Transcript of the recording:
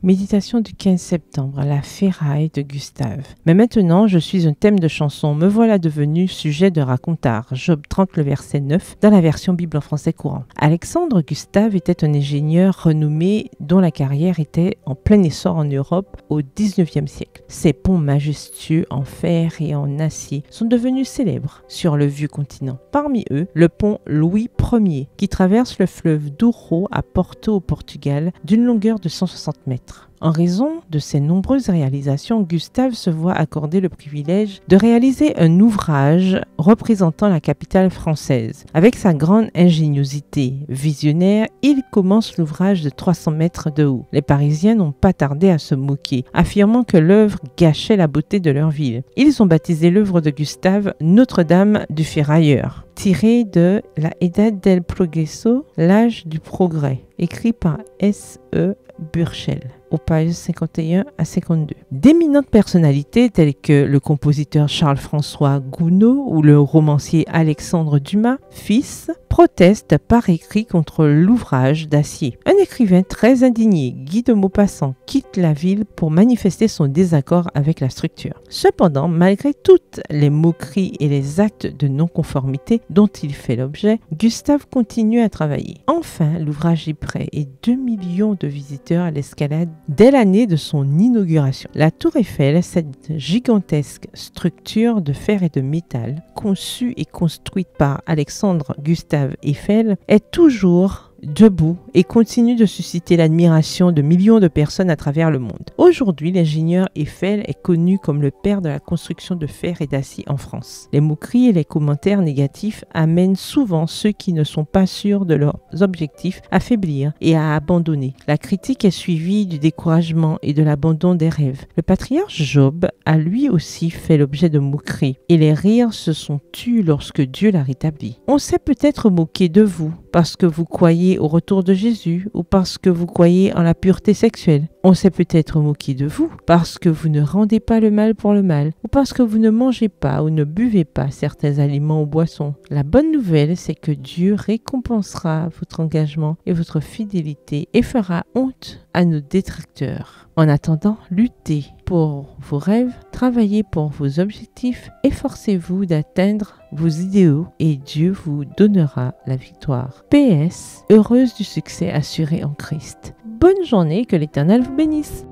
Méditation du 15 septembre, la ferraille de Gustave. Mais maintenant, je suis un thème de chanson. Me voilà devenu sujet de racontard. Job 30, le verset 9, dans la version Bible en français courant. Alexandre Gustave était un ingénieur renommé dont la carrière était en plein essor en Europe au 19e siècle. Ses ponts majestueux en fer et en acier sont devenus célèbres sur le vieux continent. Parmi eux, le pont Louis Ier, qui traverse le fleuve Douro à Porto au Portugal, d'une longueur de 160 mètres. En raison de ses nombreuses réalisations, Gustave se voit accorder le privilège de réaliser un ouvrage représentant la capitale française. Avec sa grande ingéniosité visionnaire, il commence l'ouvrage de 300 mètres de haut. Les Parisiens n'ont pas tardé à se moquer, affirmant que l'œuvre gâchait la beauté de leur ville. Ils ont baptisé l'œuvre de Gustave Notre-Dame du Ferrailleur, tiré de La Edad del Progreso, l'âge du progrès, écrit par S.E. Burchell, aux pages 51 à 52. D'éminentes personnalités telles que le compositeur Charles-François Gounod ou le romancier Alexandre Dumas, fils, protestent par écrit contre l'ouvrage d'acier. Un écrivain très indigné, Guy de Maupassant, quitte la ville pour manifester son désaccord avec la structure. Cependant, malgré toutes les moqueries et les actes de non-conformité dont il fait l'objet, Gustave continue à travailler. Enfin, l'ouvrage est prêt et 2 millions de visiteurs à l'escalade dès l'année de son inauguration. La Tour Eiffel, cette gigantesque structure de fer et de métal, conçue et construite par Alexandre Gustave Eiffel, est toujours debout et continue de susciter l'admiration de millions de personnes à travers le monde. Aujourd'hui, l'ingénieur Eiffel est connu comme le père de la construction de fer et d'acier en France. Les moqueries et les commentaires négatifs amènent souvent ceux qui ne sont pas sûrs de leurs objectifs à faiblir et à abandonner. La critique est suivie du découragement et de l'abandon des rêves. Le patriarche Job a lui aussi fait l'objet de moqueries et les rires se sont tus lorsque Dieu l'a rétabli. On s'est peut-être moqué de vous parce que vous croyez au retour de Jésus ou parce que vous croyez en la pureté sexuelle. On s'est peut-être moqué de vous parce que vous ne rendez pas le mal pour le mal ou parce que vous ne mangez pas ou ne buvez pas certains aliments ou boissons. La bonne nouvelle, c'est que Dieu récompensera votre engagement et votre fidélité et fera honte à nos détracteurs. En attendant, luttez pour vos rêves, travaillez pour vos objectifs, efforcez-vous d'atteindre vos idéaux et Dieu vous donnera la victoire. PS, heureuse du succès assuré en Christ. Bonne journée, que l'Éternel vous bénisse.